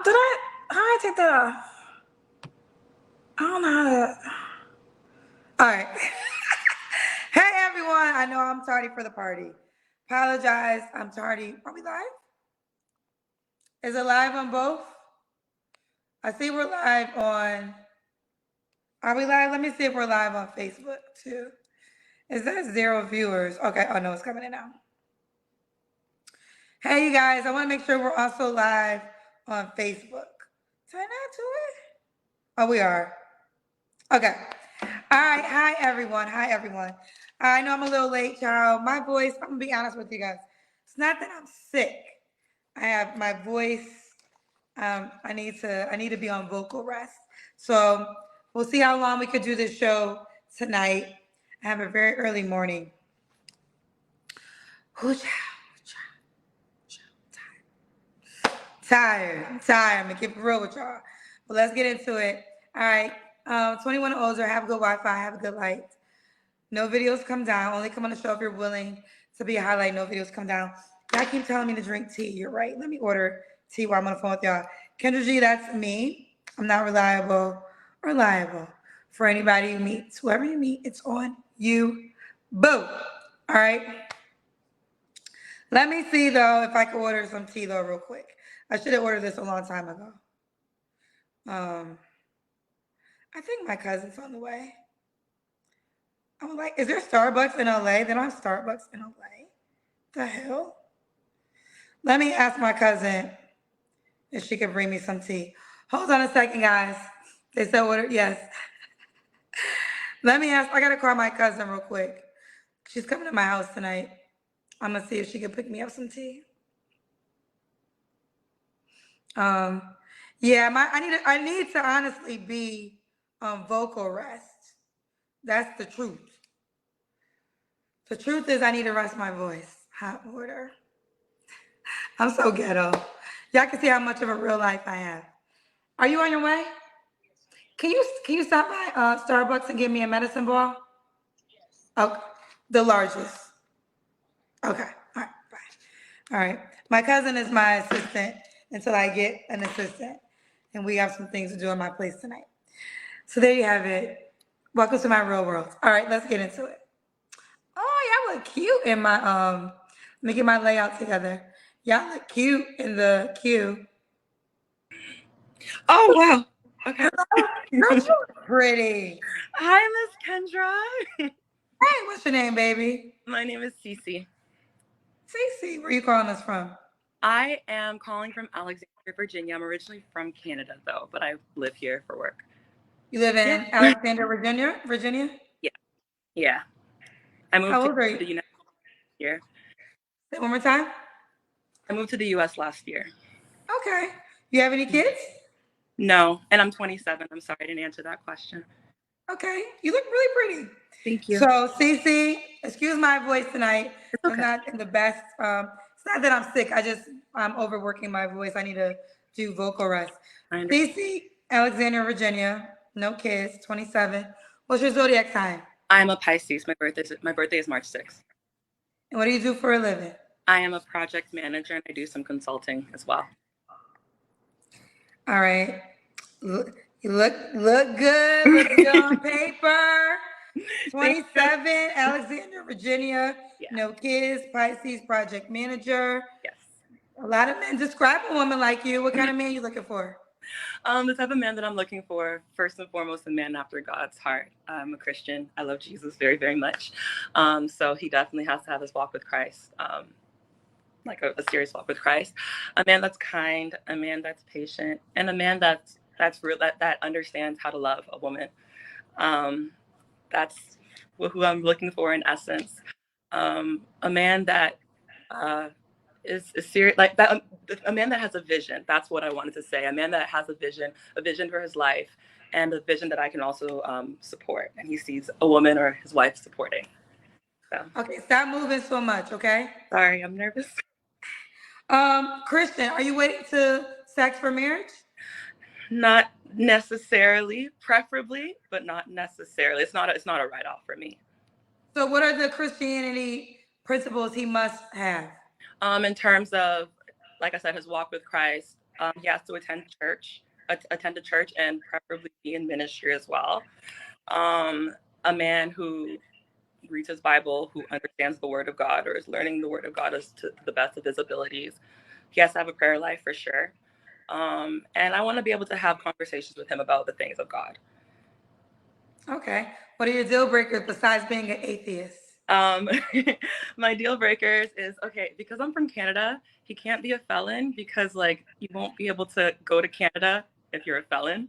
How I take that off? I don't know how to. All right. Hey, everyone. I know I'm tardy for the party. Apologize. I'm tardy. Are we live? Is it live on both? I see we're live on. Are we live? Let me see if we're live on Facebook too. Is that 0 viewers? Okay. Oh, no, it's coming in now. Hey, you guys. I want to make sure we're also live on Facebook. Did I not do it? Oh, we are. Okay. All right. Hi, everyone. Hi, everyone. I know I'm a little late, y'all. My voice, I'm going to be honest with you guys. It's not that I'm sick. I have my voice. I need to be on vocal rest. So we'll see how long we could do this show tonight. I have a very early morning. Tired. I'm going to keep it real with y'all. But let's get into it. All right. 21 and older, have good Wi-Fi, have a good light. No videos come down. Only come on the show if you're willing to be a highlight. No videos come down. Y'all keep telling me to drink tea. You're right. Let me order tea while I'm on the phone with y'all. Kendra G, that's me. I'm not reliable or liable for anybody you meet. Whoever you meet, it's on you. Boo. All right. Let me see, though, if I can order some tea, though, real quick. I should have ordered this a long time ago. I think my cousin's on the way. I'm like, is there Starbucks in LA? They don't have Starbucks in LA. The hell? Let me ask my cousin if she can bring me some tea. Hold on a second, guys. They said order. Yes. Let me ask. I gotta call my cousin real quick. She's coming to my house tonight. I'm gonna see if she can pick me up some tea. Yeah, I need to honestly be on vocal rest. That's the truth. The truth is I need to rest my voice. Hot water. I'm so ghetto. Y'all can see how much of a real life I have. Are you on your way? Can you stop by Starbucks and give me a medicine ball? Oh, the largest. Okay. All right. Bye. All right. My cousin is my assistant until I get an assistant, and we have some things to do in my place tonight. So there you have it. Welcome to my real world. All right, let's get into it. Oh, y'all look cute in my let me get my layout together. Y'all look cute in the queue. Oh wow. Okay. Girl, you look pretty. Hi, Miss Kendra. Hey, what's your name, baby? My name is Cece. Cece, where you calling us from? I am calling from Alexandria, Virginia. I'm originally from Canada, though, but I live here for work. You live in Alexandria, Virginia? Yeah. I moved How to old are the you? United States year. Say it one more time. I moved to the U.S. last year. Okay. You have any kids? No, and I'm 27. I'm sorry I didn't answer that question. Okay. You look really pretty. Thank you. So, Cece, excuse my voice tonight. It's I'm okay. not in the best. It's not that I'm sick. I'm overworking my voice. I need to do vocal rest. Cece, Alexandria, Virginia. No kids. 27. What's your zodiac sign? I'm a Pisces. My birthday is March 6th. And what do you do for a living? I am a project manager, and I do some consulting as well. All right. You look good. Look good on paper. 27, Alexandria, Virginia. Yeah. No kids. Pisces, project manager. Yes. A lot of men describe a woman like you. What kind of man you looking for? The type of man that I'm looking for, first and foremost, a man after God's heart. I'm a Christian. I love Jesus very, very much. So he definitely has to have his walk with Christ, like a serious walk with Christ. A man that's kind, a man that's patient, and a man that's real, that understands how to love a woman. That's who I'm looking for in essence. A man that is serious, like that. A man that has a vision. That's what I wanted to say. A man that has a vision for his life, and a vision that I can also support. And he sees a woman or his wife supporting. So. Okay, stop moving so much. Okay. Sorry, I'm nervous. Christian, are you waiting to sex for marriage? Not necessarily, preferably, but not necessarily. It's not a write-off for me. So, what are the Christianity principles he must have? In terms of, like I said, his walk with Christ, He has to attend a church, and preferably be in ministry as well. A man who reads his Bible, who understands the Word of God, or is learning the Word of God as to the best of his abilities. He has to have a prayer life for sure. And I want to be able to have conversations with him about the things of God. Okay. What are your deal breakers besides being an atheist? My deal breakers is, okay, because I'm from Canada, he can't be a felon, because like you won't be able to go to Canada if you're a felon.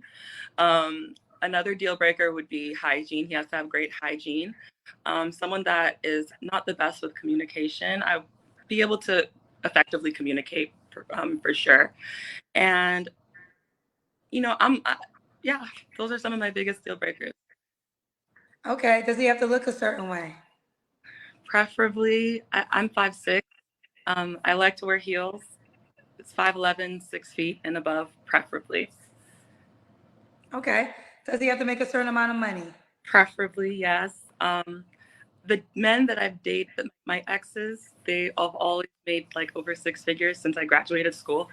Another deal breaker would be hygiene. He has to have great hygiene. Someone that is not the best with communication. I be able to effectively communicate for sure. And yeah, those are some of my biggest deal breakers. Okay. Does he have to look a certain way? Preferably, I'm 5'6". I like to wear heels. It's 5'11", 6 feet and above, preferably. Okay. Does he have to make a certain amount of money? Preferably, yes. The men that I've dated, my exes, they have always made like over 6 figures since I graduated school.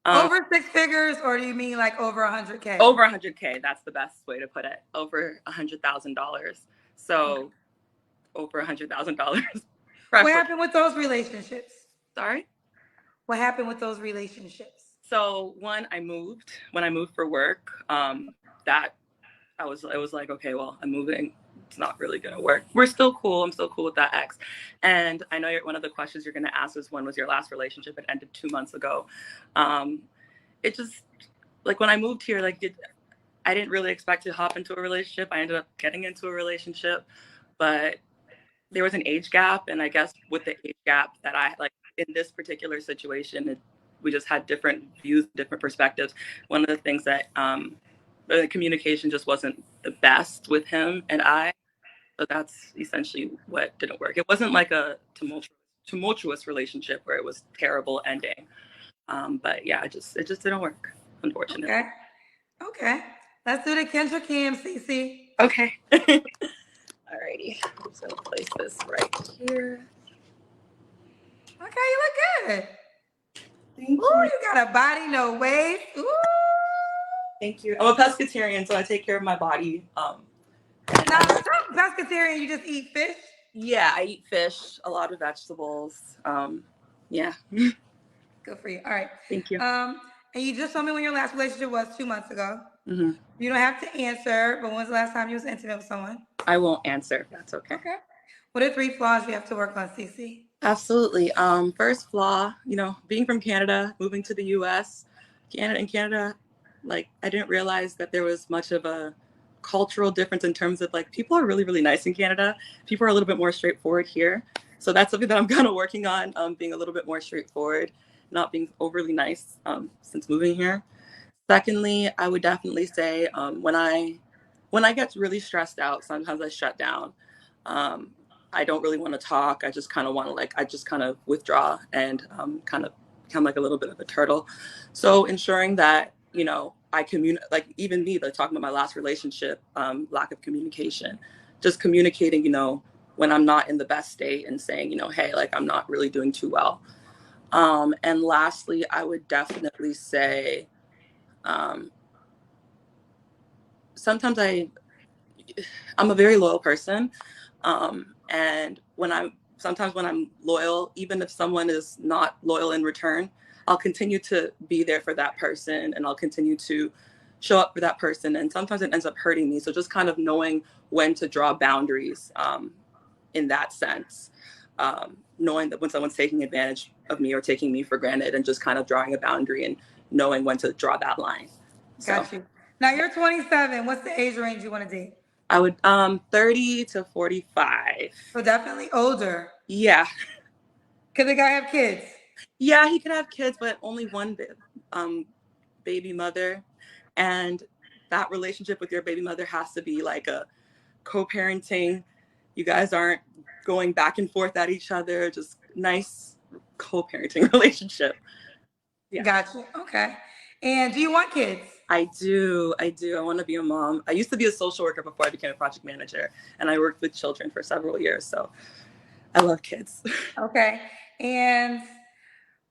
Over 6 figures, or do you mean like over 100K? Over 100K. That's the best way to put it. Over $100,000. So Okay. over $100,000. What happened with those relationships? Sorry? What happened with those relationships? So when I moved for work, it was like, okay, well, I'm moving. It's not really gonna work. We're still cool. I'm still cool with that ex. And I know one of the questions you're gonna ask is, when was your last relationship? It ended 2 months ago. It just, like, when I moved here, I didn't really expect to hop into a relationship. I ended up getting into a relationship, but there was an age gap, and I guess with the age gap that I like in this particular situation, we just had different views, different perspectives. One of the things that the communication just wasn't the best with him and I. So that's essentially what didn't work. It wasn't like a tumultuous relationship where it was terrible ending. But yeah, it just didn't work, unfortunately. Okay. Okay. Let's do the Kendra Cam, CC. Okay. Alrighty. I'm just gonna place this right here. Okay, you look good. Thank Ooh, you. you got a body, no waist. Ooh. Thank you. I'm a pescatarian, so I take care of my body. Now, some pescatarian, you just eat fish? Yeah, I eat fish, a lot of vegetables. Yeah. Good for you. All right. Thank you. And you just told me when your last relationship was 2 months ago. Mm-hmm. You don't have to answer, but when was the last time you was intimate with someone? I won't answer. That's okay. Okay. What are 3 flaws you have to work on, CC? Absolutely. First flaw, being from Canada, moving to the US, Canada, like I didn't realize that there was much of a cultural difference in terms of like people are really, really nice in Canada. People are a little bit more straightforward here. So that's something that I'm kind of working on, being a little bit more straightforward, not being overly nice since moving here. Secondly, I would definitely say when I get really stressed out, sometimes I shut down. I don't really want to talk. I just kind of want to I just kind of withdraw and kind of become like a little bit of a turtle. So ensuring that, I communicate, like even me, like talking about my last relationship, lack of communication, just communicating, when I'm not in the best state and saying, hey, like I'm not really doing too well. And lastly, I would definitely say, sometimes I'm a very loyal person. And sometimes when I'm loyal, even if someone is not loyal in return, I'll continue to be there for that person and I'll continue to show up for that person. And sometimes it ends up hurting me. So just kind of knowing when to draw boundaries in that sense. Knowing that when someone's taking advantage of me or taking me for granted, and just kind of drawing a boundary and knowing when to draw that line. Got you. Now you're 27. What's the age range you want to date? I would 30 to 45. So definitely older. Yeah. Could the guy have kids? Yeah, he could have kids, but only one baby mother. And that relationship with your baby mother has to be like a co-parenting. You guys aren't going back and forth at each other, just nice co-parenting relationship. Yeah. Gotcha. Okay. And do you want kids? I do. I want to be a mom. I used to be a social worker before I became a project manager, and I worked with children for several years. So I love kids. Okay. And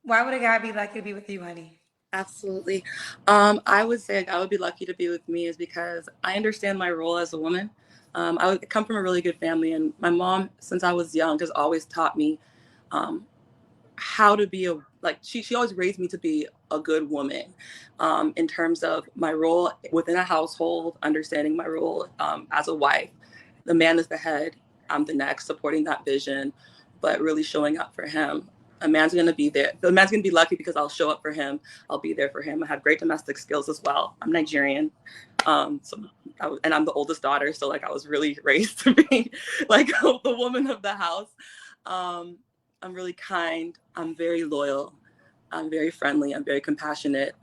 why would a guy be lucky to be with you, honey? Absolutely. I would say I would be lucky to be with me is because I understand my role as a woman. Come from a really good family, and my mom, since I was young, has always taught me um, how to be she always raised me to be a good woman in terms of my role within a household, understanding my role as a wife. The man is the head, I'm the neck, supporting that vision, but really showing up for him. A man's going to be there. The man's going to be lucky because I'll show up for him. I'll be there for him. I have great domestic skills as well. I'm Nigerian. And I'm the oldest daughter. So like I was really raised to be like the woman of the house. I'm really kind. I'm very loyal. I'm very friendly. I'm very compassionate.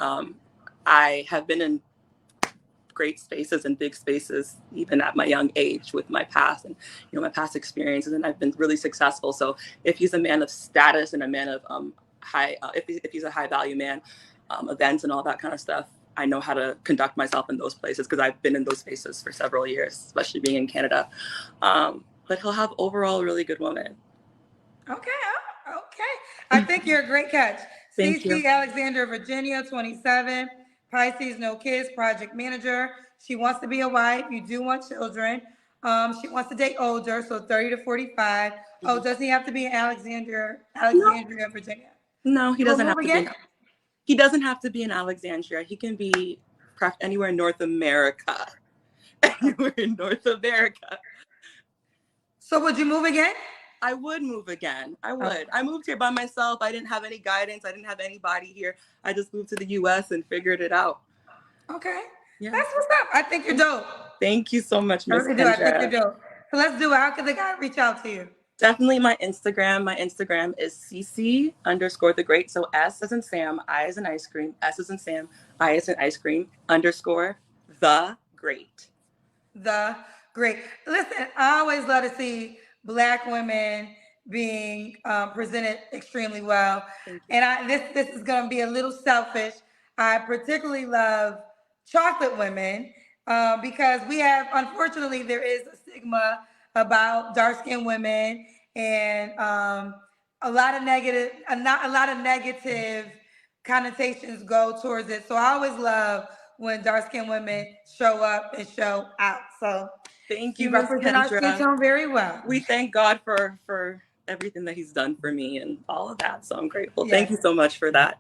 I have been in great spaces and big spaces, even at my young age with my past and, my past experiences. And I've been really successful. So if he's a man of status and a man of if he's a high value man, events and all that kind of stuff, I know how to conduct myself in those places because I've been in those spaces for several years, especially being in Canada. But he'll have overall a really good woman. Okay. I think you're a great catch. Thank you. CC Alexander, Virginia, 27, Pisces, no kids, project manager. She wants to be a wife. You do want children. She wants to date older, so 30 to 45. Oh, does he have to be in Alexandria, Virginia? No, he doesn't have to be. He doesn't have to be in Alexandria. He can be anywhere in North America. Anywhere in North America. So would you move again? I would move again. I would. Okay. I moved here by myself. I didn't have any guidance. I didn't have anybody here. I just moved to the U.S. and figured it out. Okay. Yeah. That's what's up. I think you're dope. Thank you so much, Miss Kendra. I think you're dope. So let's do it. How can the guy reach out to you? Definitely my Instagram. My Instagram is CC_the great. So S as in Sam, I as in ice cream, S as in Sam, I as in ice cream, _the great. The great. Listen, I always love to see Black women being presented extremely well. And this is going to be a little selfish. I particularly love chocolate women because unfortunately, there is a stigma about dark-skinned women and a lot of negative connotations go towards it. So I always love when dark-skinned women show up and show out. So thank you, represent our skin tone very well. We thank God for everything that He's done for me and all of that. So I'm grateful. Yes. Thank you so much for that.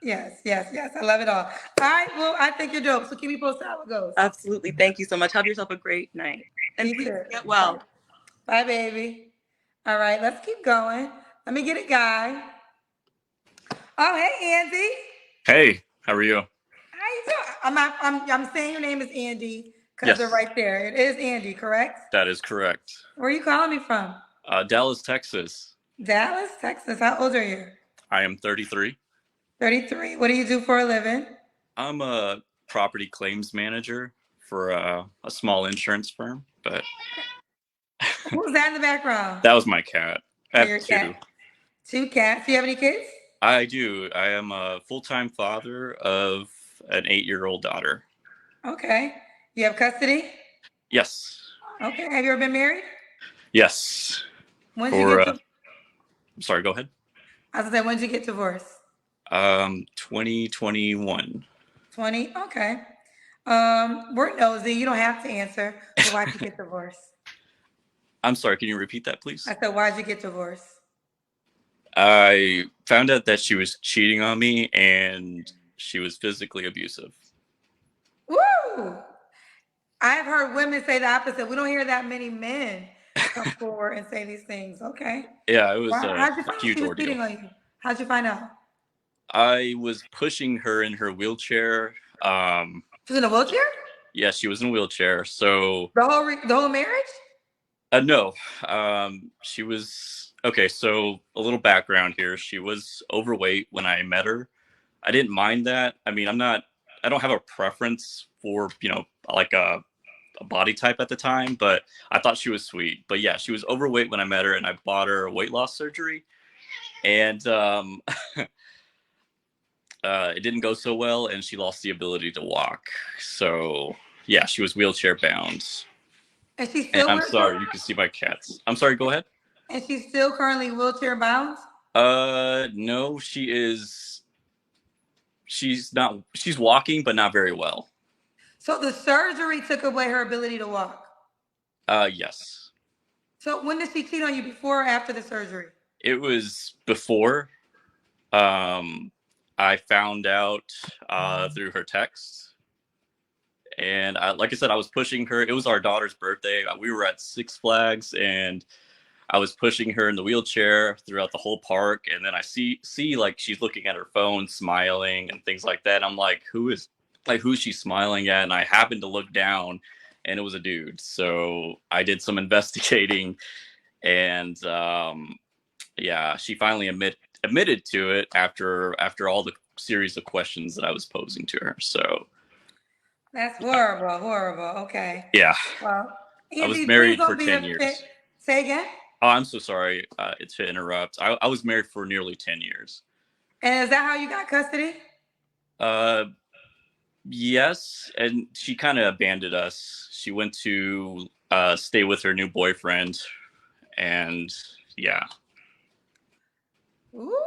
Yes. I love it all. All right. Well, I think you're dope. So keep me posted how it goes. Absolutely. Thank you so much. Have yourself a great night. And please get well. Bye, baby. All right. Let's keep going. Let me get a guy. Oh, hey, Andy. Hey, how are you? How you doing? I'm saying your name is Andy because they're right there. It is Andy, correct? That is correct. Where are you calling me from? Dallas, Texas. Dallas, Texas. How old are you? I am 33. 33. What do you do for a living? I'm a property claims manager for a small insurance firm. But who's that in the background? That was my cat. I have two. Cat. 2 cats. Do you have any kids? I do. I am a full-time father of an 8-year-old daughter. Okay. You have custody? Yes. Okay. Have you ever been married? Yes. When did you get I'm sorry, go ahead. I was going to say, when did you get divorced? 2021. 20? Okay. We're nosy. You don't have to answer. But why'd you get divorced? I'm sorry, can you repeat that, please? I said, why'd you get divorced? I found out that she was cheating on me and she was physically abusive. Woo! I've heard women say the opposite. We don't hear that many men come forward and say these things. Okay. Yeah, it was a huge ordeal. How'd you find out? I was pushing her in her wheelchair. She was in a wheelchair? Yeah, she was in a wheelchair. So the whole marriage? No. She was okay. So a little background here. She was overweight when I met her. I didn't mind that. I mean, I don't have a preference for, like a body type at the time, but I thought she was sweet. But yeah, she was overweight when I met her and I bought her weight loss surgery. And it didn't go so well and she lost the ability to walk. So yeah, she was wheelchair bound. And she's still I'm sorry, you can see my cats. I'm sorry, go ahead. And she's still currently wheelchair bound? No, she she's walking, but not very well. So the surgery took away her ability to walk. Yes. So when did she cheat on you, before or after the surgery? It was before. I found out through her texts. And like I said, I was pushing her. It was our daughter's birthday. We were at Six Flags, and I was pushing her in the wheelchair throughout the whole park. And then I see like she's looking at her phone, smiling and things like that. I'm like, who's she smiling at? And I happened to look down, and it was a dude. So I did some investigating, and yeah, she finally admitted to it after all the series of questions that I was posing to her. So that's horrible. Okay. yeah, Well, I was Andy, married please for don't be 10 a years. Say again. Oh, I'm so sorry to interrupt. I was married for nearly 10 years. And is that how you got custody? Yes, and she kind of abandoned us. She went to stay with her new boyfriend, and yeah. Ooh,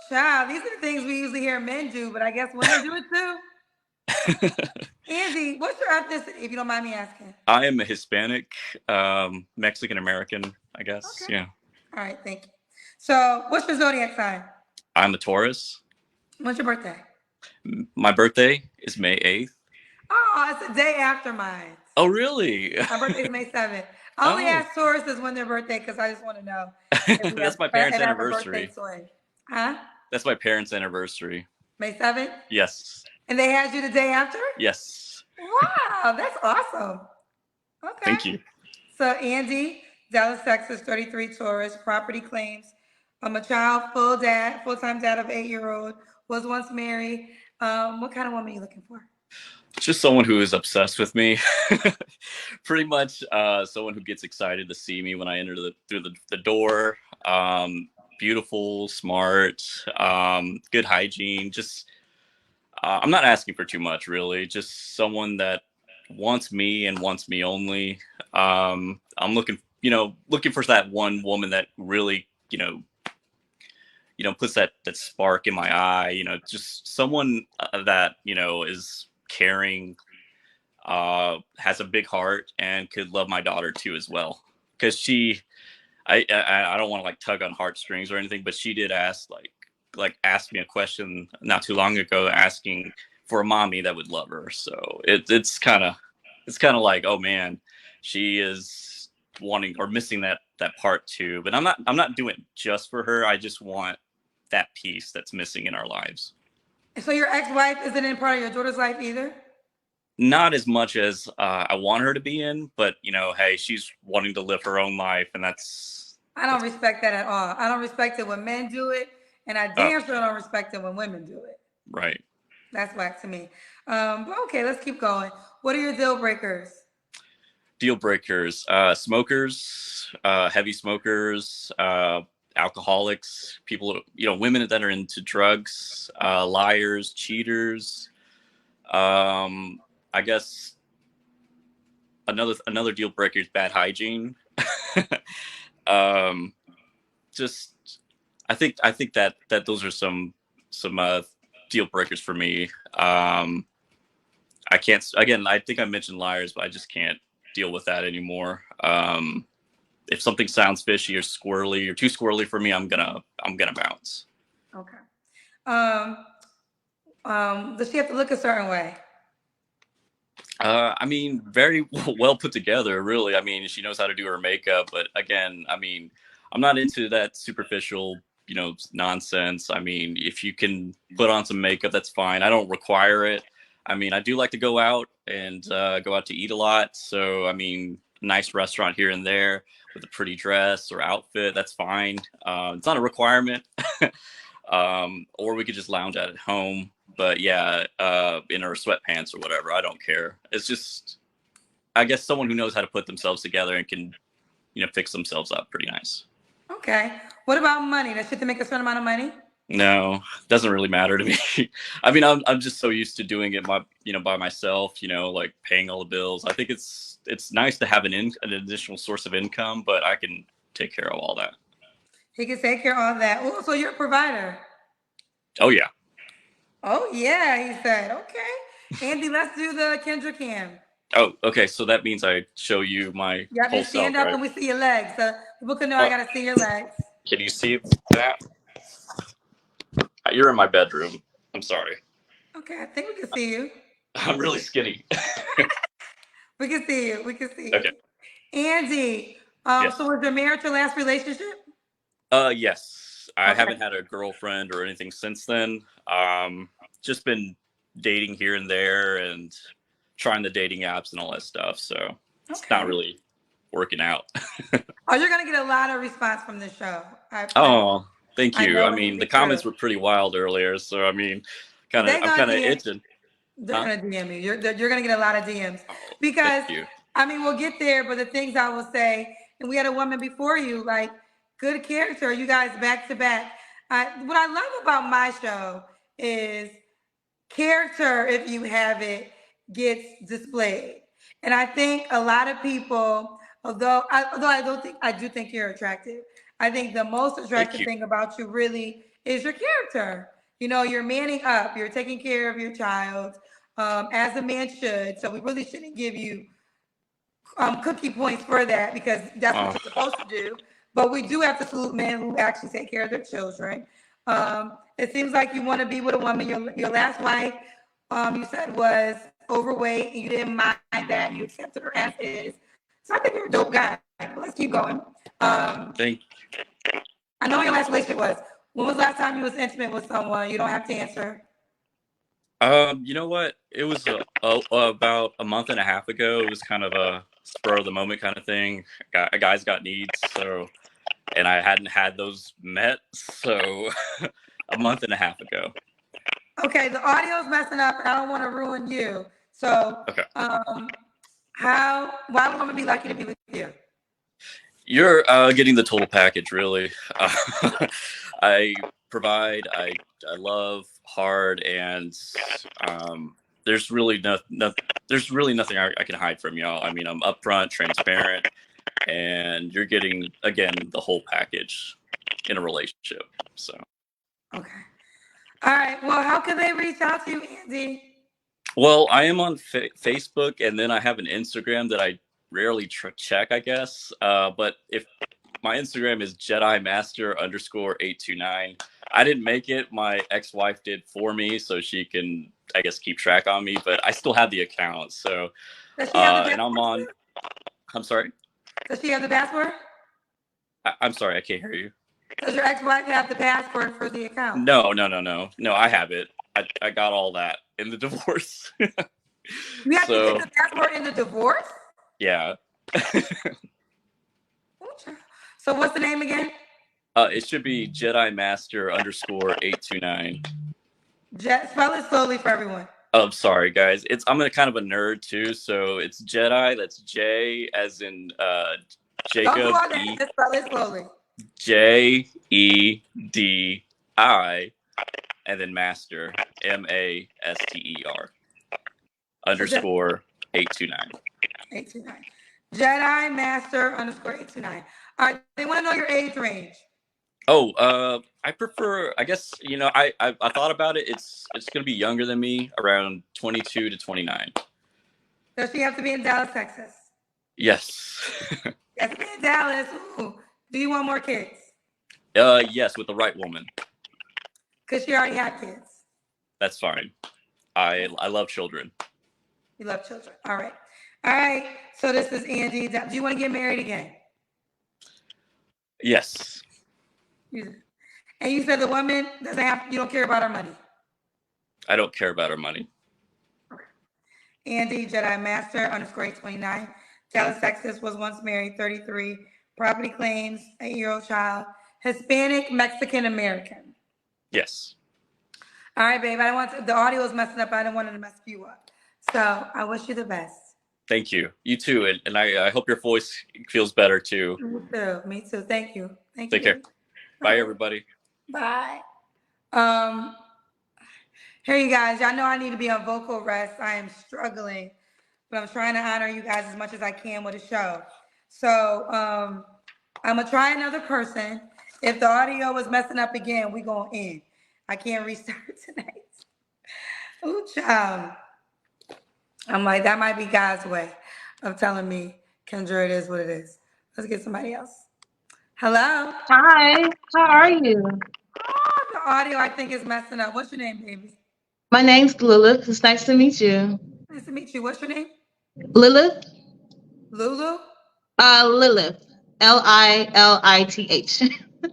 child. These are the things we usually hear men do, but I guess women do it too. Andy, what's your ethnicity, if you don't mind me asking? I am a Hispanic, Mexican American, I guess. Okay. Yeah. All right, thank you. So, what's your zodiac sign? I'm a Taurus. What's your birthday? My birthday is May 8th. Oh, it's a day after mine. Oh, really? My birthday's May 7th. I only ask Tauruses when their birthday because I just want to know. If That's my parents' if I have a anniversary. birthday twin. Huh? That's my parents' anniversary. May 7th? Yes. And they had you the day after? Yes. Wow, that's awesome. Okay. Thank you. So Andy, Dallas, Texas, 33, Taurus, property claims. I'm a child, full-time dad of 8-year-old, was once married. What kind of woman are you looking for? Just someone who is obsessed with me. Pretty much someone who gets excited to see me when I enter through the door. Beautiful, smart, good hygiene. Just I'm not asking for too much, really. Just someone that wants me and wants me only. I'm looking for that one woman that really, puts that spark in my eye. Just someone that is caring, has a big heart, and could love my daughter too as well. Because I don't want to like tug on heartstrings or anything, but she did ask asked me a question not too long ago, asking for a mommy that would love her. So it's kind of like, oh man, she is wanting or missing that part too. But I'm not doing it just for her. I just want that piece that's missing in our lives. So your ex-wife isn't in part of your daughter's life either? Not as much as I want her to be in, but hey, she's wanting to live her own life, and I don't respect that at all. I don't respect it when men do it, and I damn sure don't respect it when women do it. Right. That's whack to me. But okay, let's keep going. What are your deal breakers? Deal breakers: smokers, heavy smokers, alcoholics, people, women that are into drugs, liars, cheaters. I guess another deal breaker is bad hygiene. Just I think that those are some deal breakers for me. I can't, again, I think I mentioned liars, but I just can't deal with that anymore. If something sounds fishy or squirrely or too squirrely for me, I'm gonna bounce. Okay. Does she have to look a certain way? I mean, very well put together, really. I mean, she knows how to do her makeup, but again, I mean, I'm not into that superficial, nonsense. I mean, if you can put on some makeup, that's fine. I don't require it. I mean, I do like to go out and go out to eat a lot. So, I mean, nice restaurant here and there with a pretty dress or outfit, that's fine. It's not a requirement. Or we could just lounge out at home. But yeah, in her sweatpants or whatever, I don't care. It's just, I guess, someone who knows how to put themselves together and can, fix themselves up pretty nice. Okay. What about money? Does she have to make a certain amount of money? No, doesn't really matter to me. I mean, I'm just so used to doing it by myself, like paying all the bills. I think it's nice to have an additional source of income, but I can take care of all that. He can take care of all that. Oh, so you're a provider. Oh yeah. Oh yeah, he said. Okay, Andy, let's do the Kendra cam. Oh, okay. So that means I show you my You have whole to stand self, up right? and we see your legs. So people can know I gotta see your legs. Can you see that? You're in my bedroom. I'm sorry. Okay, I think we can see you. I'm really skinny. We can see you. We can see Okay. you. Andy, Yes. so was your marriage your last relationship? Yes. I Okay. haven't had a girlfriend or anything since then. Just been dating here and there and trying the dating apps and all that stuff. So it's not Okay. really working out. Oh, you're gonna get a lot of response from this show. Oh, thank I you. know I it to mean, be the comments true. were pretty wild earlier, so I mean, They're I'm gonna kind of DM. itching. They're Huh? gonna DM you. You're gonna get a lot of DMs Oh, thank because you. I mean we'll get there. But the things I will say, and we had a woman before you, like good character. You guys back to back. What I love about my show is character, if you have it, gets displayed. And I think a lot of people, although I don't think I do think you're attractive, I think the most Thank attractive you. thing about you really is your character. You know, you're manning up, you're taking care of your child, as a man should. So we really shouldn't give you cookie points for that because that's what Oh, you're supposed to do. But we do have to salute men who actually take care of their children. It seems like you want to be with a woman. Your last wife, you said was overweight, and you didn't mind that. You accepted her as is. So I think you're a dope guy. But let's keep going. thank. I know your last relationship was. When was the last time you was intimate with someone? You don't have to answer. You know what? It was about a month and a half ago. It was kind of a spur of the moment kind of thing. A guy's got needs, so and I hadn't had those met, so a month and a half ago. Okay, the audio's messing up, and I don't want to ruin you. So, Okay. why would a woman be lucky to be with you? You're getting the total package, really. I provide, I love hard, and there's really there's really nothing I can hide from y'all. I mean, I'm upfront, transparent, and you're getting again the whole package in a relationship. So, Okay. All right. Well, how can they reach out to you, Andy? well, I am on Facebook, and then I have an Instagram that I rarely check, I guess. But if my Instagram is Jedi Master _829. I didn't make it. My ex-wife did for me, so she can, I guess, keep track on me. But I still have the account. So, Does she have the and I'm password? on. I'm sorry. Does she have the password? I'm sorry. I can't hear you. Does your ex-wife have the password for the account? No. I have it. I got all that in the divorce. You have to So get the password in the divorce? yeah, So what's the name again? it should be Jedi Master _829. Spell it slowly for everyone. Oh, sorry, guys. I'm a kind of a nerd too, so it's Jedi. That's J as in Don't do Jacob. all that. Just spell it slowly. JEDI, and then Master MASTER _829. 829. Jedi Master _829. All right. They want to know your age range. Oh, I prefer. I guess I thought about it. It's gonna be younger than me, around 22 to 29. Does she have to be in Dallas, Texas? Yes. Yes, to be in Dallas. Ooh. Do you want more kids? Yes, with the right woman. Because she already had kids. That's fine. I love children. You love children. All right. All right. So this is Andy. Do you want to get married again? Yes. And you said the woman doesn't have, you don't care about her money. I don't care about her money. Okay. Andy, Jedi Master _829. Dallas, Texas, was once married, 33. Property claims, 8-year-old child. Hispanic, Mexican, American. Yes. All right, babe. The audio is messing up. I didn't want it to mess you up. So I wish you the best. Thank you. You too. And I hope your voice feels better too. Me too. Me too. Thank you. Thank Take you. care. Bye, everybody. Bye. Here, you guys. Y'all know I need to be on vocal rest. I am struggling, but I'm trying to honor you guys as much as I can with a show. So I'm gonna try another person. If the audio is messing up again, we gonna end. I can't restart tonight. Ooh, child. I'm like, that might be God's way of telling me, Kendra, it is what it is. Let's get somebody else. Hello? Hi, how are you? Oh, the audio, I think, is messing up. What's your name, baby? My name's Lilith. It's nice to meet you. Nice to meet you. What's your name? Lilith? Lulu? Lilith. Lilith.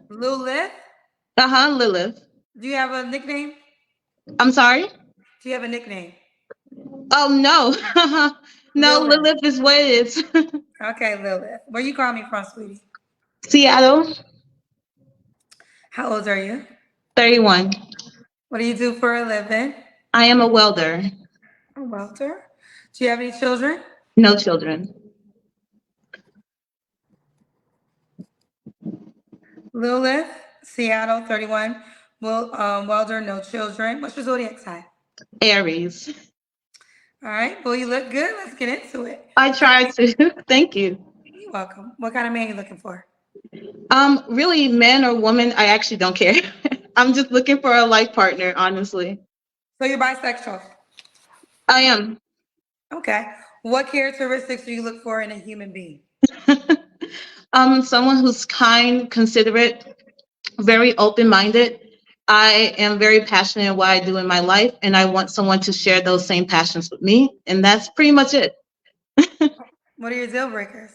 Lulith? Lilith. Do you have a nickname? I'm sorry? Do you have a nickname? Oh, no. No, Lilith. Lilith is what it is. Okay, Lilith. Where you calling me from, sweetie? Seattle, How old are you? 31. What do you do for a living? I am a welder. A welder. Do you have any children? No children. Lilith, Seattle, 31. Welder, no children. What's your zodiac sign? Aries. All right. Well, you look good. Let's get into it. I tried to. Thank you. You're welcome. What kind of man are you looking for? Really, man or woman, I actually don't care. I'm just looking for a life partner, honestly. So you're bisexual. I am. Okay. What characteristics do you look for in a human being? Someone who's kind, considerate, very open-minded. I am very passionate in what I do in my life, and I want someone to share those same passions with me, and that's pretty much it. What are your deal breakers?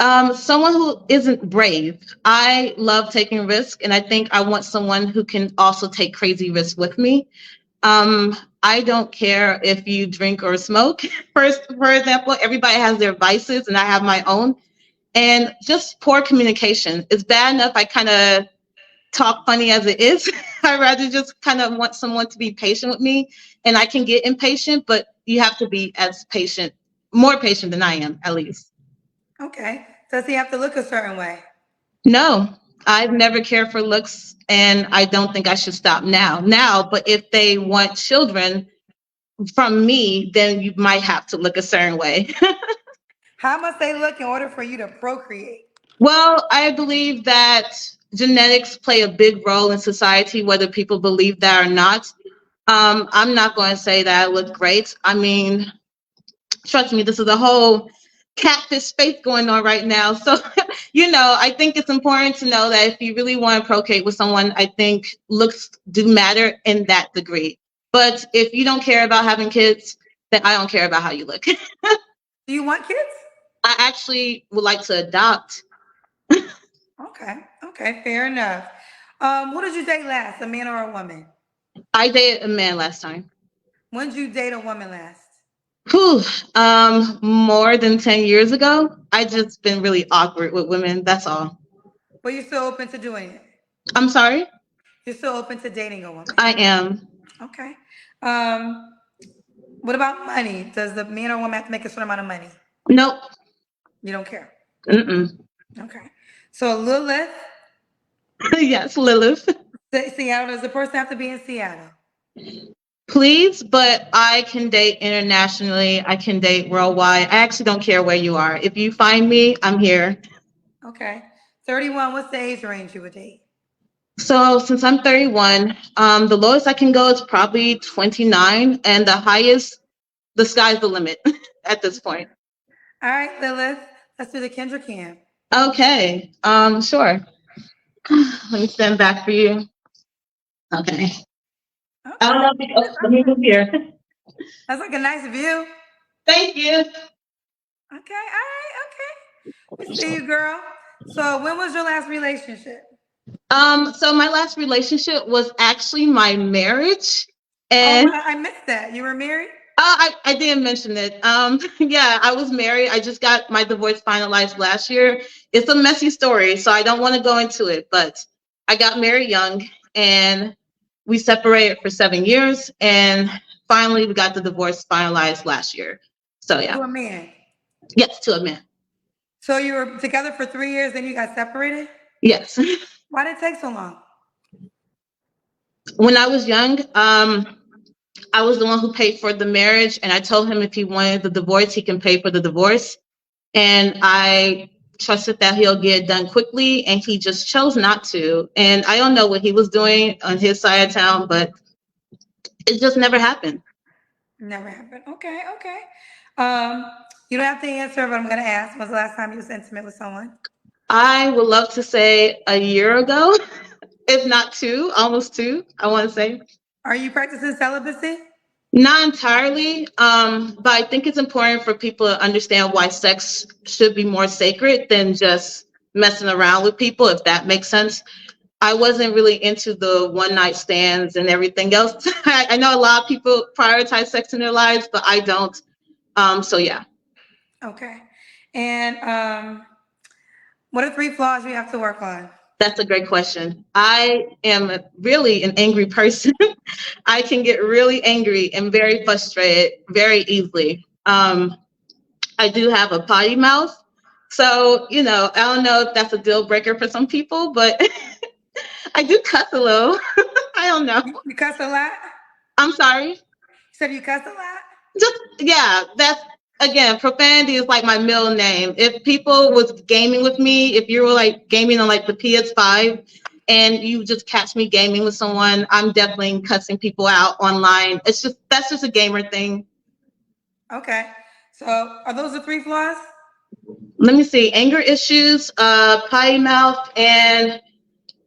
Someone who isn't brave. I love taking risks, and I think I want someone who can also take crazy risks with me. I don't care if you drink or smoke. For example, everybody has their vices, and I have my own. And just poor communication. It's bad enough I kind of talk funny as it is. I'd rather just kind of want someone to be patient with me. And I can get impatient, but you have to be as patient, more patient than I am, at least. Okay. Does he have to look a certain way? No, I've never cared for looks, and I don't think I should stop now. But if they want children from me, then you might have to look a certain way. How must they look in order for you to procreate? Well, I believe that genetics play a big role in society, whether people believe that or not. I'm not going to say that I look great. I mean, trust me, this is a whole catfish space going on right now. So, I think it's important to know that if you really want to procreate with someone, I think looks do matter in that degree. But if you don't care about having kids, then I don't care about how you look. Do you want kids? I actually would like to adopt. Okay, fair enough. What did you date last, a man or a woman? I dated a man last time. When did you date a woman last? More than 10 years ago. I just been really awkward with women. That's all. But you're still open to doing it? I'm sorry? You're still open to dating a woman? I am. Okay. What about money? Does the man or woman have to make a certain amount of money? Nope. You don't care? Mm-mm. Okay. So Lilith, Yes, Lilith. Seattle, does the person have to be in Seattle? Please, but I can date internationally. I can date worldwide. I actually don't care where you are. If you find me, I'm here. Okay. 31, what's the age range you would date? So since I'm 31, the lowest I can go is probably 29, and the highest, the sky's the limit at this point. All right, Lilith, let's do the Kendra Cam. Okay, sure. Let me stand back for you. Okay. Okay. I don't know if you, let me move here. That's like a nice view. Thank you. Okay, all right, okay. We see you, girl. So when was your last relationship? So my last relationship was actually my marriage. And I missed that. You were married? I didn't mention it. Yeah, I was married. I just got my divorce finalized last year. It's a messy story, so I don't want to go into it, but I got married young and we separated for 7 years, and finally we got the divorce finalized last year. So yeah. To a man? Yes, to a man. So you were together for 3 years, then you got separated? Yes. Why did it take so long? When I was young, I was the one who paid for the marriage, and I told him if he wanted the divorce, he can pay for the divorce. And I trusted that he'll get it done quickly, and he just chose not to. And I don't know what he was doing on his side of town, but It just never happened. Never happened. Okay, okay. You don't have to answer, but I'm gonna ask. When's the last time you was intimate with someone? I would love to say a year ago, if not two, almost two, I want to say. Are you practicing celibacy? Not entirely, but I think it's important for people to understand why sex should be more sacred than just messing around with people, if that makes sense. I wasn't really into the one night stands and everything else. I know a lot of people prioritize sex in their lives, but I don't. So yeah, Okay. And what are 3 flaws you have to work on? that's a great question. I am really an angry person. I can get really angry and very frustrated very easily. I do have a potty mouth. So, I don't know if that's a deal breaker for some people, but I do cuss a little. I don't know. You cuss a lot? I'm sorry. You said you cuss a lot? Just, yeah, that's, again, profanity is like my middle name. If people was gaming with me, if you were like gaming on like the PS5 and you just catch me gaming with someone, I'm definitely cussing people out online. That's just a gamer thing. Okay. So are those the 3 flaws? Let me see, anger issues, potty mouth, and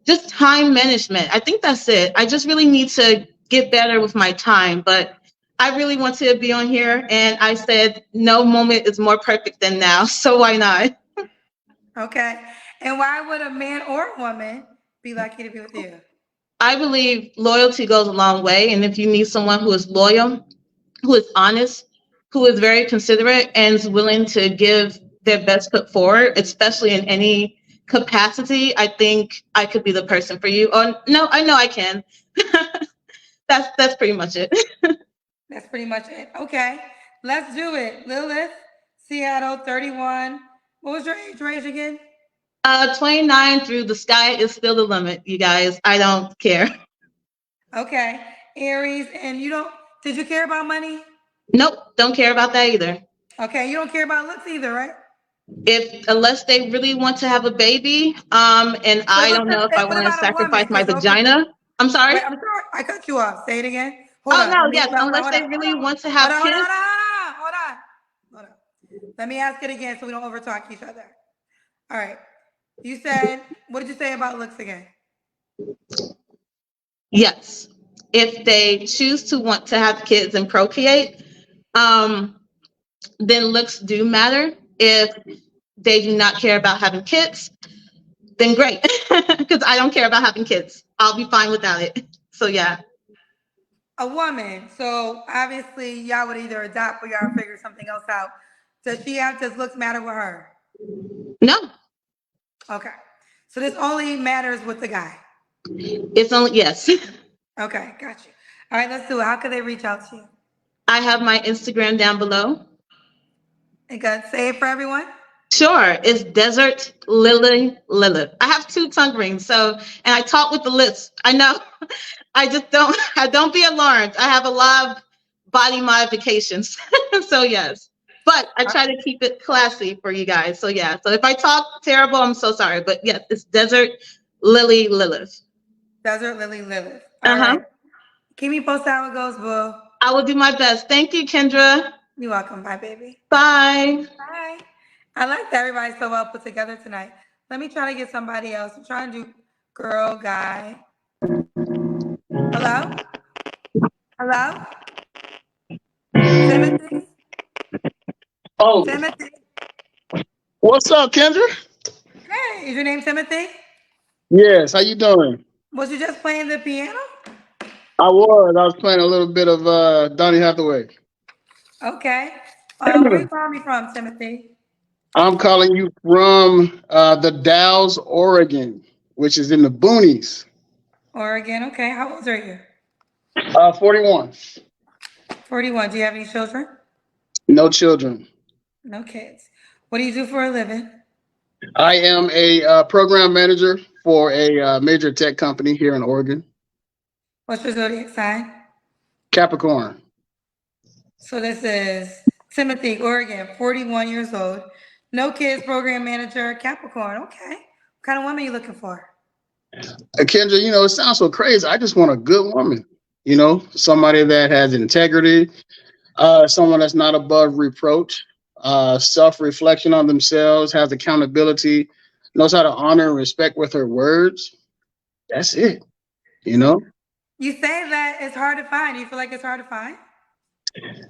just time management. I think that's it. I just really need to get better with my time, but I really want to be on here, and I said no moment is more perfect than now, so why not? Okay. And why would a man or a woman be lucky to be with you? I believe loyalty goes a long way, and if you need someone who is loyal, who is honest, who is very considerate, and is willing to give their best foot forward, especially in any capacity, I think I could be the person for you. Or no, I know I can. That's pretty much it. That's pretty much it. Okay. Let's do it. Lilith, Seattle, 31. What was your age range again? 29 through the sky is still the limit, you guys. I don't care. Okay. Aries, and did you care about money? Nope, don't care about that either. Okay. You don't care about looks either, right? Unless they really want to have a baby, and I don't know if I want to sacrifice my vagina. I'm sorry. Wait, I'm sorry. I cut you off. Say it again. Oh no, yes, unless they really want to have kids. Hold on. Let me ask it again so we don't overtalk each other. All right. You said, what did you say about looks again? Yes. If they choose to want to have kids and procreate, then looks do matter. If they do not care about having kids, then great. Because I don't care about having kids. I'll be fine without it. So yeah. A woman. So obviously y'all would either adopt or y'all figure something else out. Does looks matter with her? No. Okay. So this only matters with the guy. It's only, yes. Okay, got you. All right, let's do it. How can they reach out to you? I have my Instagram down below. And go say it for everyone. Sure, it's Desert Lily Lilith. I have 2 tongue rings, and I talk with the lips. I know. I don't be alarmed. I have a lot of body modifications. So yes. But I try to keep it classy for you guys. So yeah. So if I talk terrible, I'm so sorry. But yes, it's Desert Lily Lilith. Desert Lily Lilith. All right. Keep me posted how it goes, boo. I will do my best. Thank you, Kendra. You're welcome. Bye, baby. Bye. Bye. I like that everybody's so well put together tonight. Let me try to get somebody else. I'm trying to do girl, guy. Hello? Hello? Timothy? Oh, Timothy? what's up, Kendra? Hey, is your name Timothy? Yes, how you doing? Was you just playing the piano? I was playing a little bit of Donny Hathaway. Okay. Where are you calling me from, Timothy? I'm calling you from the Dalles, Oregon, which is in the boonies. Oregon. Okay. How old are you? 41. 41. Do you have any children? No children. No kids. What do you do for a living? I am a program manager for a major tech company here in Oregon. What's your zodiac sign? Capricorn. So this is Timothy, Oregon, 41 years old. No kids, program manager, Capricorn. Okay. What kind of woman are you looking for? Kendra, it sounds so crazy. I just want a good woman. you know, somebody that has integrity, someone that's not above reproach, self-reflection on themselves, has accountability, knows how to honor and respect with her words. That's it, you know? You say that it's hard to find. Do you feel like it's hard to find?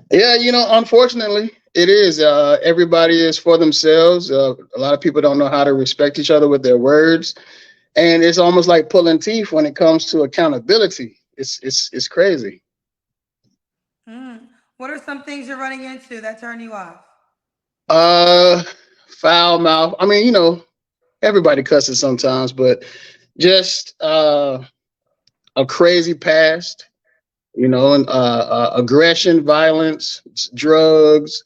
Yeah, you know, unfortunately, it is. Everybody is for themselves. A lot of people don't know how to respect each other with their words, and it's almost like pulling teeth when it comes to accountability. It's crazy. Mm. What are some things you're running into that turn you off? Uh, Foul mouth. I mean, you know, everybody cusses sometimes, but just a crazy past. You know, and aggression, violence, drugs,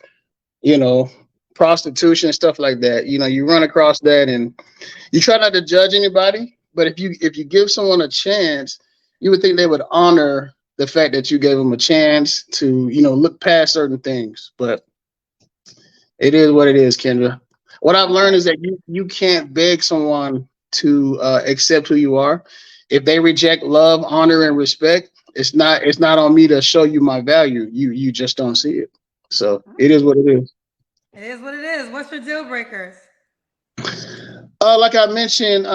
you know, prostitution, stuff like that. You know, you run across that, and you try not to judge anybody, but if you give someone a chance, you would think they would honor the fact that you gave them a chance to, you know, look past certain things. But it is what it is, Kendra. What I've learned is that you can't beg someone to accept who you are. If they reject love, honor, and respect, it's not on me to show you my value. You just don't see it. So it is what it is. It is what it is. What's your deal breakers? Like I mentioned,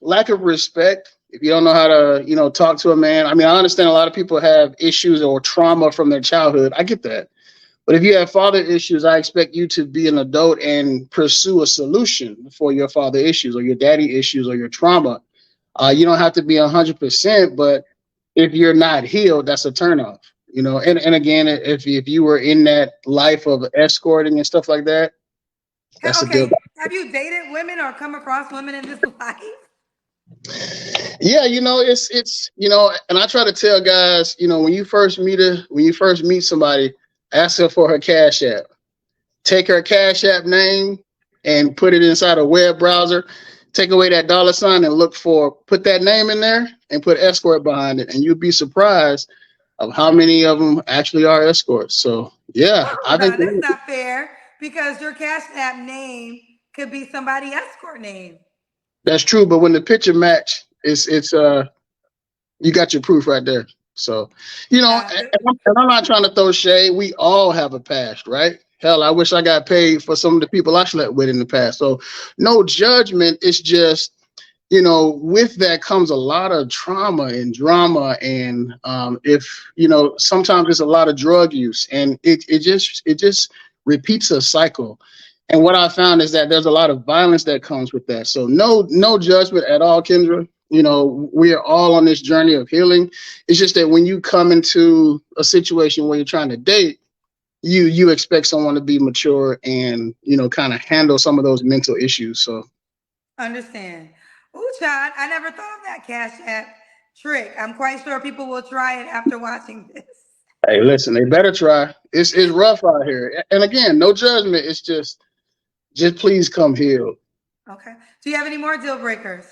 lack of respect. If you don't know how to, you know, talk to a man. I mean, I understand a lot of people have issues or trauma from their childhood. I get that. But if you have father issues, I expect you to be an adult and pursue a solution for your father issues or your daddy issues or your trauma. You don't have to be 100%, but if you're not healed, that's a turnoff. You know, and again, if you were in that life of escorting and stuff like that, that's a deal. Okay, have you dated women or come across women in this life? Yeah, you know, it's you know, and I try to tell guys, you know, when you first meet somebody, ask her for her Cash App. Take her Cash App name and put it inside a web browser. Take away that $sign and put that name in there and put escort behind it, and you'll be surprised of how many of them actually are escorts. So yeah, I think That's not fair because your Cash App name could be somebody escort name. that's true. But when the picture match, it's you got your proof right there. So, you know, and I'm not trying to throw shade. We all have a past, right? Hell, I wish I got paid for some of the people I slept with in the past. So no judgment. It's just, you know, with that comes a lot of trauma and drama. And if, you know, sometimes there's a lot of drug use, and it just repeats a cycle. And what I found is that there's a lot of violence that comes with that. So no judgment at all, Kendra. You know, we are all on this journey of healing. It's just that when you come into a situation where you're trying to date, you expect someone to be mature and, you know, kind of handle some of those mental issues. So understand. Ooh, child, I never thought of that Cash App trick. I'm quite sure people will try it after watching this. Hey, listen, they better try. It's rough out here. And again, no judgment. It's just please come healed. Okay. Do you have any more deal breakers?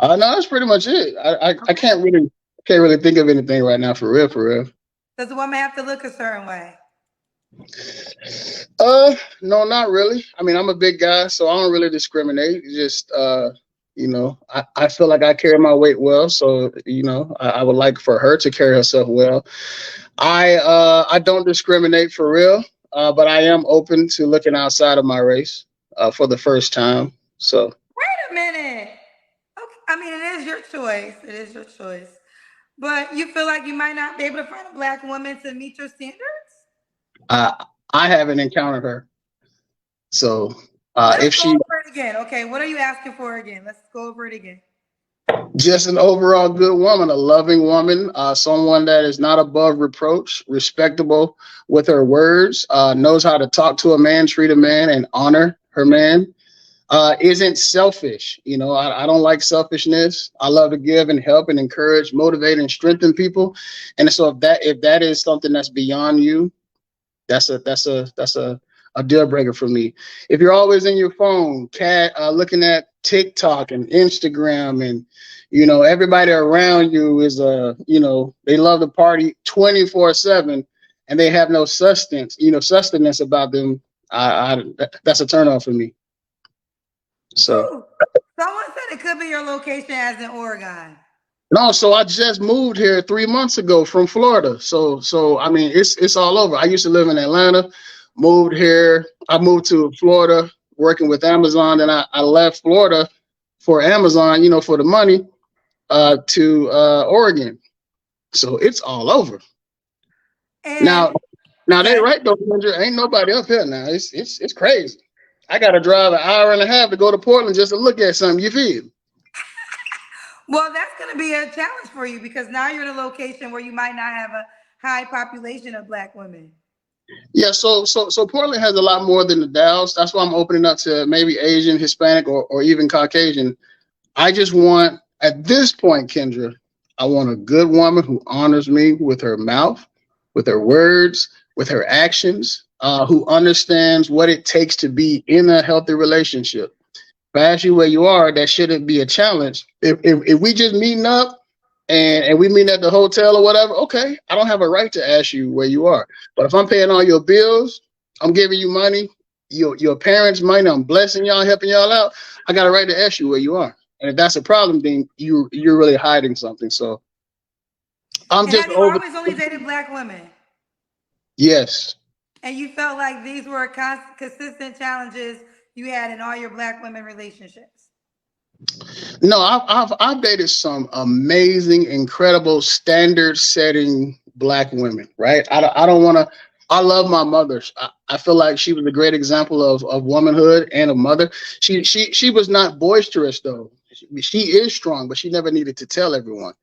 No, that's pretty much it. I can't really think of anything right now for real. Does the woman have to look a certain way? No, not really. I mean, I'm a big guy, so I don't really discriminate. It's just you know, I feel like I carry my weight well, so you know, I would like for her to carry herself well. I don't discriminate for real, but I am open to looking outside of my race for the first time. So wait a minute. Okay, I mean, it is your choice. It is your choice. But you feel like you might not be able to find a black woman to meet your standards? I haven't encountered her. So Let's go over it again. Okay, what are you asking for again? Let's go over it again. Just an overall good woman, a loving woman, someone that is not above reproach, respectable with her words, knows how to talk to a man, treat a man, and honor her man. Isn't selfish. You know, I don't like selfishness. I love to give and help and encourage, motivate and strengthen people. And so if that is something that's beyond you, that's a deal breaker for me. If you're always in your phone, looking at TikTok and Instagram, and you know everybody around you is you know, they love to party 24/7, and they have no sustenance about them. That's a turn off for me. So someone said it could be your location as in Oregon. No, so I just moved here 3 months ago from Florida. So I mean, it's all over. I used to live in Atlanta, moved here. I moved to Florida working with Amazon, and I left Florida for Amazon, for the money, to Oregon. So it's all over. And Now they okay. right though, Kendra. Ain't nobody up here now. It's crazy. I gotta drive an hour and a half to go to Portland just to look at something. You feel? Well, that's going to be a challenge for you because now you're in a location where you might not have a high population of Black women. Yeah, so Portland has a lot more than the Dalles. That's why I'm opening up to maybe Asian, Hispanic, or even Caucasian. I just want, at this point, Kendra, I want a good woman who honors me with her mouth, with her words, with her actions, who understands what it takes to be in a healthy relationship. If I ask you where you are, that shouldn't be a challenge. If we just meeting up and we meet at the hotel or whatever, okay, I don't have a right to ask you where you are. But if I'm paying all your bills, I'm giving you money, your parents' money, I'm blessing y'all, helping y'all out, I got a right to ask you where you are. And if that's a problem, then you're really hiding something. So I'm And just have you over. always only dated Black women? Yes. And you felt like these were consistent challenges you had in all your Black women relationships? No, I've dated some amazing, incredible, standard-setting Black women. Right? I don't want to. I love my mother. I feel like she was a great example of womanhood and a mother. She was not boisterous though. She is strong, but she never needed to tell everyone.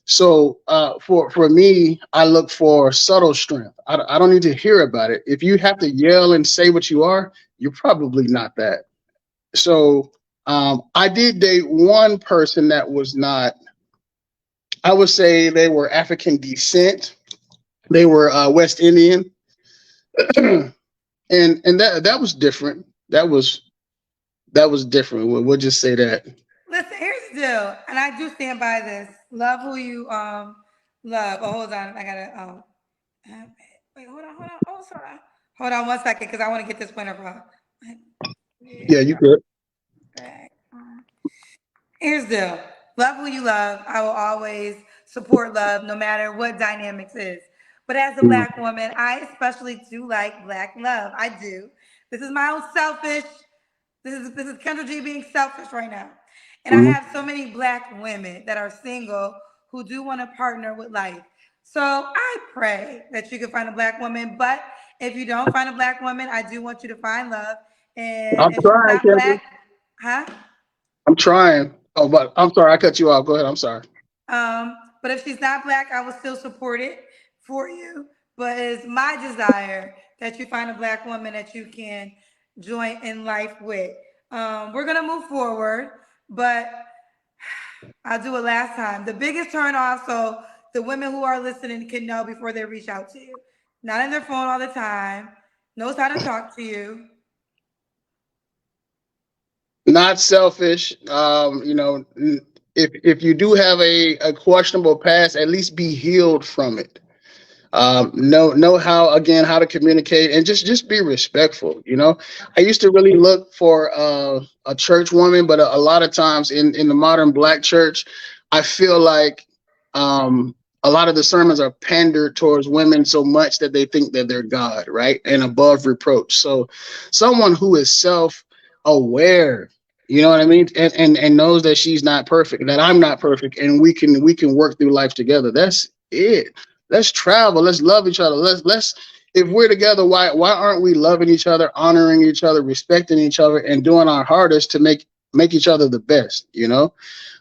So for me, I look for subtle strength. I don't need to hear about it. If you have to yell and say what you are, you're probably not that. So I did date one person that was not, I would say they were African descent. They were West Indian. and that was different. That was different. We'll just say that. Listen, here's the deal, and I do stand by this. Love who you love. Oh, hold on, I gotta wait, hold on. Oh, sorry. Hold on 1 second, because I want to get this point across. Yeah, you could. Here's the deal. Love who you love. I will always support love, no matter what dynamics is. But as a Black woman, I especially do like Black love. I do. This is my own selfish. This is Kendra G being selfish right now. And I have so many Black women that are single who do want to partner with life. So I pray that you can find a Black woman. But if you don't find a Black woman, I do want you to find love. And I'm if she's trying, not Kendra. Black, huh? I'm trying. Oh, but I'm sorry, I cut you off. Go ahead. I'm sorry. But if she's not Black, I will still support it for you. But it's my desire that you find a Black woman that you can join in life with. We're gonna move forward, but I'll do it last time. The biggest turn off, so the women who are listening can know before they reach out to you. Not in their phone all the time, knows how to talk to you. Not selfish. If you do have a questionable past, at least be healed from it. Know how to communicate and just be respectful. I used to really look for a church woman, but a lot of times in the modern Black church, I feel like a lot of the sermons are pandered towards women so much that they think that they're God, right, and above reproach. So someone who is self-aware, you know what I mean, and knows that she's not perfect, that I'm not perfect, and we can work through life together. That's it. Let's travel. Let's love each other. Let's if we're together, why aren't we loving each other, honoring each other, respecting each other, and doing our hardest to make each other the best?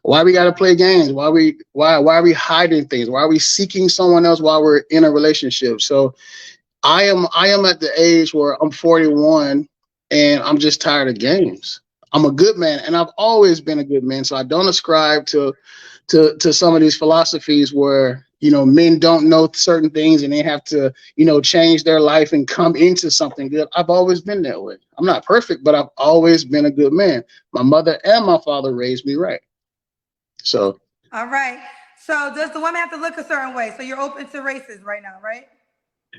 Why we gotta play games? Why are we hiding things? Why are we seeking someone else while we're in a relationship? So I am at the age where I'm 41 and I'm just tired of games. I'm a good man, and I've always been a good man. So I don't ascribe to some of these philosophies where men don't know certain things and they have to change their life and come into something good. I've always been that way. I'm not perfect, but I've always been a good man. My mother and my father raised me right. So All right. So does the woman have to look a certain way? So you're open to races right now, right?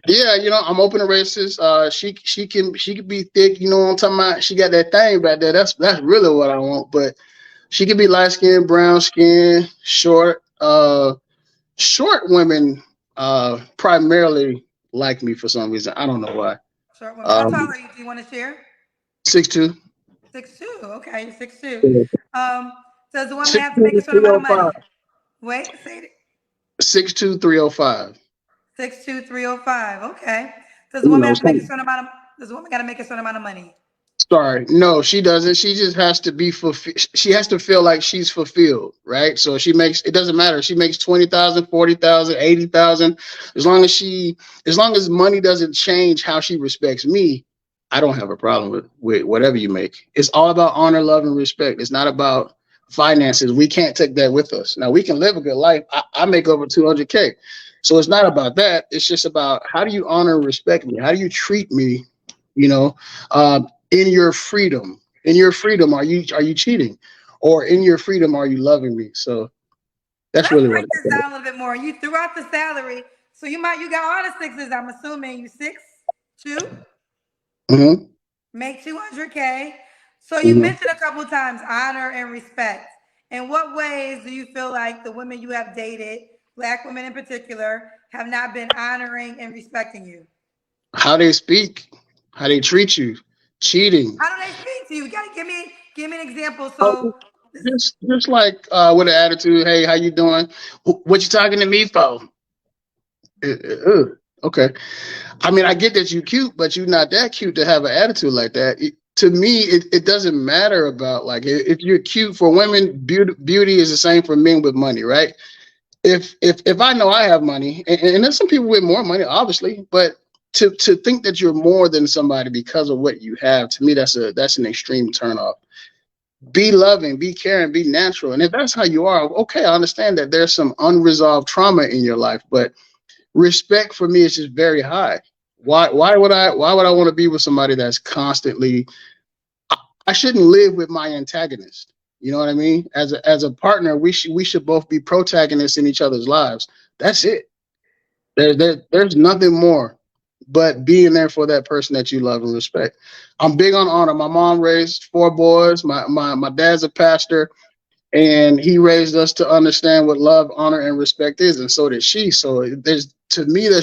yeah, I'm open to races. She can be thick. You know what I'm talking about? She got that thing back there. That's really what I want. But she can be light skinned, brown skin, short. short women primarily like me for some reason. I don't know why. Short women. How tall Um, are you? Do you want to share? 6'2". 6'2". Okay, you're 6'2". Does the woman have to 6'2", make a certain amount of money? Wait, say it. 6'2", 305. 6'2", 305. Okay. Does the You woman know, have to make a some, certain amount of? Does the woman got to make a certain amount of money? sorry, no, she doesn't. She just has to be fulfilled. She has to feel like she's fulfilled, right? So she makes, it doesn't matter. She makes 20,000, 40,000, 80,000. As long as money doesn't change how she respects me, I don't have a problem with whatever you make. It's all about honor, love, and respect. It's not about finances. We can't take that with us. Now we can live a good life. I make over 200K. So it's not about that. It's just about how do you honor and respect me? How do you treat me? You know, in your freedom. In your freedom, are you cheating? Or in your freedom, are you loving me? So that's Let's really what break it's this about. down a little bit more. You threw out the salary, so you got all the sixes. I'm assuming you 6'2", Mm-hmm. make 200K. So you Mm-hmm. mentioned a couple times honor and respect. In what ways do you feel like the women you have dated, Black women in particular, have not been honoring and respecting you? How they speak, how they treat you, cheating. How do they speak to you? You gotta give me an example. Oh, So just like with an attitude. Hey, how you doing? What you talking to me for? Okay. I mean, I get that you cute, but you're not that cute to have an attitude like that. To me, it doesn't matter about like if you're cute. For women, beauty is the same for men with money, right? If I know I have money, and there's some people with more money, obviously, but to think that you're more than somebody because of what you have, to me, that's an extreme turnoff. Be loving, be caring, be natural, and if that's how you are, okay, I understand that there's some unresolved trauma in your life, but respect for me is just very high. Why would I want to be with somebody that's constantly? I shouldn't live with my antagonist. You know what I mean? As a partner, we should both be protagonists in each other's lives. That's it. There's nothing more but being there for that person that you love and respect. I'm big on honor. My mom raised 4 boys. My dad's a pastor, and he raised us to understand what love, honor, and respect is, and so did she. So there's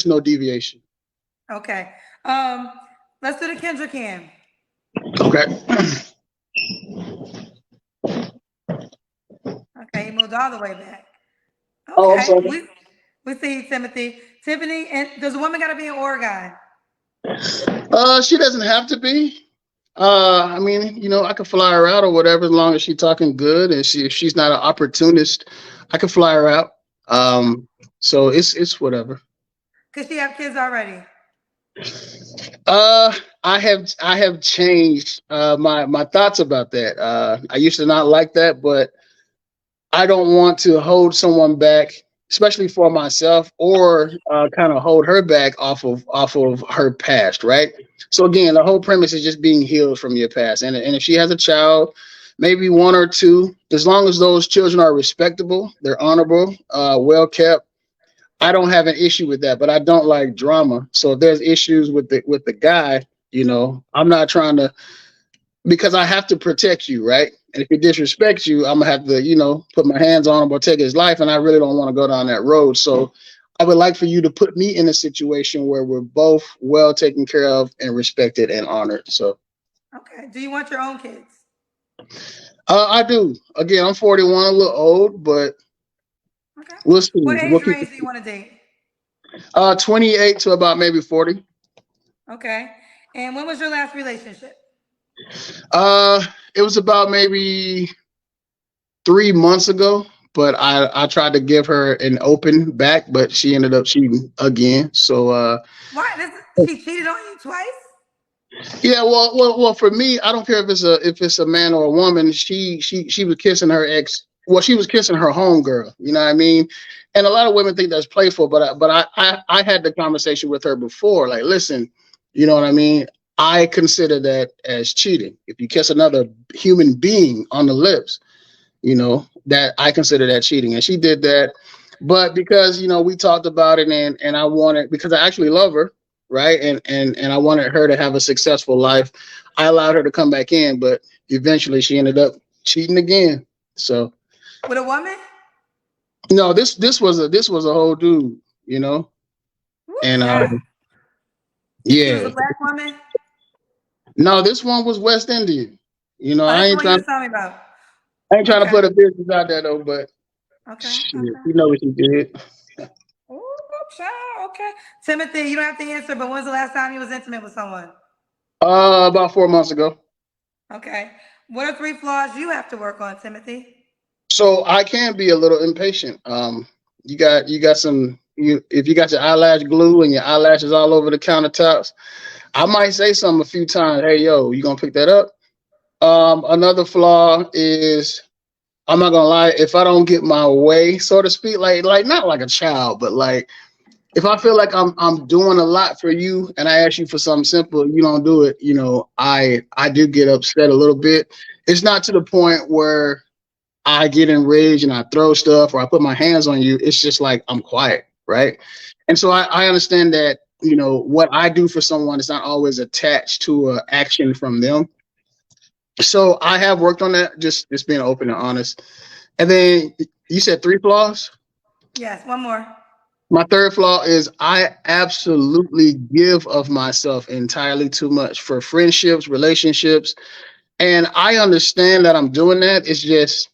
no deviation. okay. Let's do the Kendra Cam. Okay. Okay, he moved all the way back. Oh, I'm Okay, sorry. we see you, Timothy. Tiffany, and does a woman got to be in Oregon? She doesn't have to be. I mean, I could fly her out or whatever, as long as she's talking good and if she's not an opportunist, I could fly her out. So it's whatever. Cause she have kids already. I have changed my thoughts about that. I used to not like that, but I don't want to hold someone back, especially for myself, or kind of hold her back off of her past, right? So again, the whole premise is just being healed from your past, and if she has a child, maybe 1 or 2, as long as those children are respectable, they're honorable, well kept, I don't have an issue with that. But I don't like drama. So if there's issues with the guy, I'm not trying to, because I have to protect you, right? And if he disrespects you, I'm gonna have to, put my hands on him or take his life, and I really don't want to go down that road. So I would like for you to put me in a situation where we're both well taken care of and respected and honored. So Okay. Do you want your own kids? I do. Again, I'm 41, a little old, but Okay. we'll see. What We'll age keep range do you want to date? 28 to about maybe 40. Okay. And when was your last relationship? It was about maybe 3 months ago, but I tried to give her an open back, but she ended up cheating again. So Why? She cheated on you twice? yeah, well, for me, I don't care if it's a man or a woman. She was kissing her ex. Well, she was kissing her homegirl. You know what I mean? And a lot of women think that's playful, but I had the conversation with her before. Like, listen, you know what I mean? I consider that as cheating. If you kiss another human being on the lips, that I consider that cheating. And she did that. But because, we talked about it, and I wanted, because I actually love her, right? And I wanted her to have a successful life. I allowed her to come back in, but eventually she ended up cheating again. So With a woman? No, this was a whole dude, you know, Woo, and child. She was yeah. a black woman. No, this one was West Indian. You know, Oh, that's the one you was telling me about. I ain't trying to Okay. put a business out there though, but Okay. shit, Okay. you know what you did. Ooh, child. Okay. Timothy, you don't have to answer, but when's the last time you was intimate with someone? About 4 months ago. Okay. What are 3 flaws you have to work on, Timothy? So I can be a little impatient. You got some if you got your eyelash glue and your eyelashes all over the countertops, I might say something a few times. Hey, yo, you gonna pick that up? Another flaw is I'm not gonna lie. If I don't get my way, so to speak, like not like a child, but like if I feel like I'm doing a lot for you and I ask you for something simple, you don't do it. You know, I do get upset a little bit. It's not to the point where I get enraged and I throw stuff or I put my hands on you. It's just like I'm quiet, right? And so I understand that, you know, what I do for someone is not always attached to an action from them. So I have worked on that, just being open and honest. And then you said 3 flaws. Yes, one more. My third flaw is I absolutely give of myself entirely too much for friendships, relationships. And I understand that I'm doing that. It's just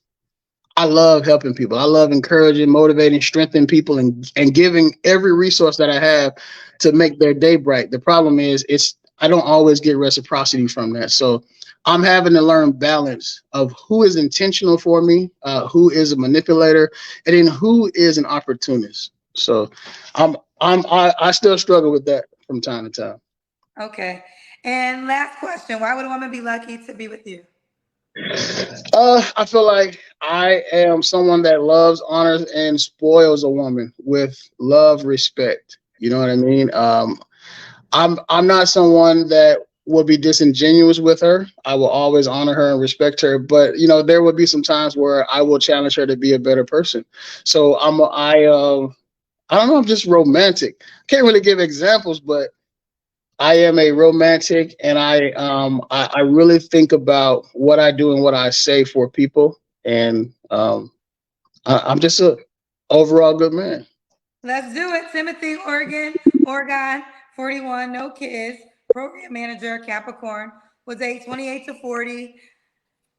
I love helping people. I love encouraging, motivating, strengthening people and giving every resource that I have to make their day bright. The problem is I don't always get reciprocity from that. So I'm having to learn balance of who is intentional for me, who is a manipulator, and then who is an opportunist. So I still struggle with that from time to time. Okay. And last question. Why would a woman be lucky to be with you? I feel like I am someone that loves, honors, and spoils a woman with love, respect. You know what I mean? I'm not someone that will be disingenuous with her. I will always honor her and respect her. But you know, there will be some times where I will challenge her to be a better person. So I don't know. I'm just romantic. Can't really give examples, but I am a romantic, and I really think about what I do and what I say for people, and I'm just a overall good man. Let's do it. Timothy, Oregon, 41, no kids, program manager, Capricorn, was age 28 to 40,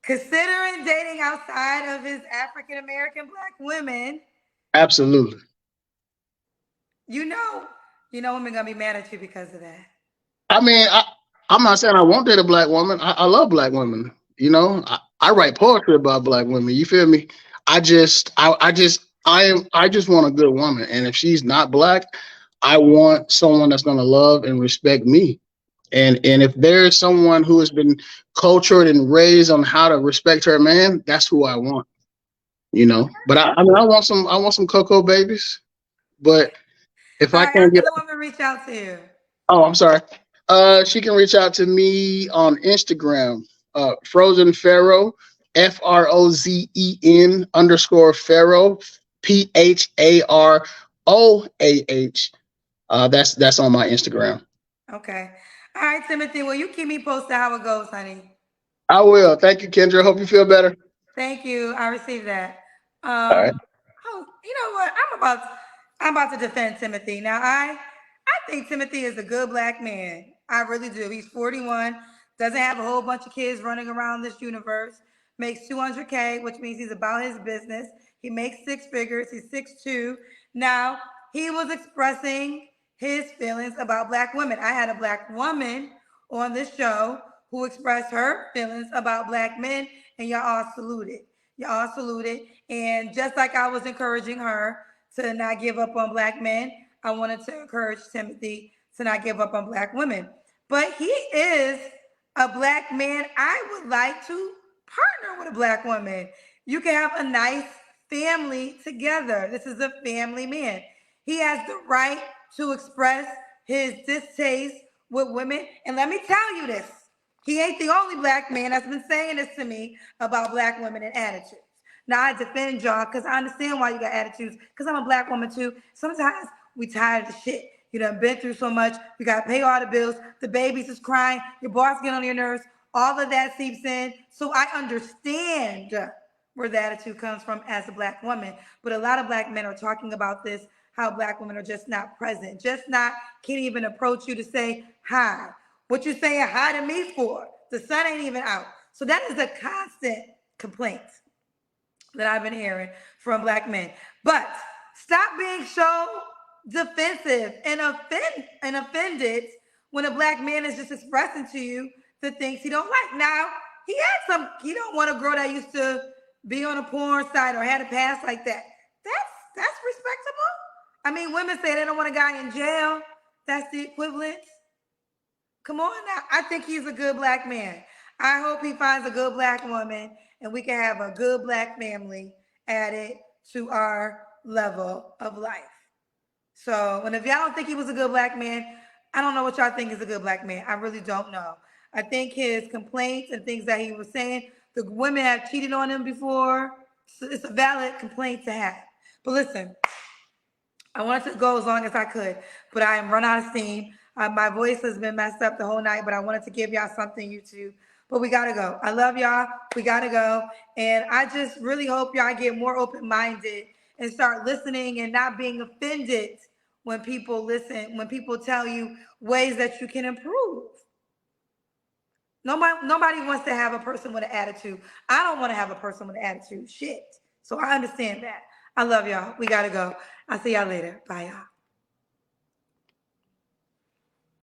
considering dating outside of his African American black women. Absolutely. You know, women gonna be mad at you because of that. I mean, I'm not saying I won't date a black woman. I love black women. You know, I write poetry about black women. You feel me? I just want a good woman, and if she's not black, I want someone that's gonna love and respect me. And if there's someone who has been cultured and raised on how to respect her man, that's who I want. You know, but I mean, I want some cocoa babies. But if All I right, how can't can get, the woman reach out to you? oh, I'm sorry. She can reach out to me on Instagram, Frozen Pharaoh, FROZEN underscore Pharaoh, PHAROAH. That's on my Instagram. Okay. All right, Timothy. Well, you keep me posted how it goes, honey. I will. Thank you, Kendra. Hope you feel better. Thank you. I received that. All right. Oh, you know what? I'm about to defend Timothy. Now, I think Timothy is a good black man. I really do. He's 41, doesn't have a whole bunch of kids running around this universe, makes 200K, which means he's about his business. He makes 6 figures. He's 6'2". Now, he was expressing his feelings about black women. I had a black woman on this show who expressed her feelings about black men, and y'all all saluted. Y'all all saluted. And just like I was encouraging her to not give up on black men, I wanted to encourage Timothy to not give up on black women. But he is a black man. I would like to partner with a black woman. You can have a nice family together. This is a family man. He has the right to express his distaste with women. And let me tell you this. He ain't the only black man that's been saying this to me about black women and attitudes. Now I defend y'all because I understand why you got attitudes, because I'm a black woman too. Sometimes we tired of the shit. You done been through so much. You got to pay all the bills. The babies is crying. Your boss get on your nerves. All of that seeps in. So I understand where the attitude comes from as a Black woman. But a lot of Black men are talking about this, how Black women are just not present, can't even approach you to say hi. What you saying hi to me for? The sun ain't even out. So that is a constant complaint that I've been hearing from Black men. But stop being so defensive and offended when a Black man is just expressing to you the things he don't like. Now, he don't want a girl that used to be on a porn site or had a past like that. That's respectable. I mean, women say they don't want a guy in jail. That's the equivalent. Come on now. I think he's a good Black man. I hope he finds a good Black woman and we can have a good Black family added to our level of life. So, and if y'all don't think he was a good Black man, I don't know what y'all think is a good Black man. I really don't know. I think his complaints and things that he was saying, the women have cheated on him before. So it's a valid complaint to have. But listen, I wanted to go as long as I could, but I am run out of steam. My voice has been messed up the whole night, but I wanted to give y'all something, YouTube. But we gotta go. I love y'all. We gotta go. And I just really hope y'all get more open-minded and start listening and not being offended when people listen, when people tell you ways that you can improve. Nobody wants to have a person with an attitude. I don't want to have a person with an attitude. Shit. So I understand that. I love y'all. We gotta go. I'll see y'all later. Bye, y'all.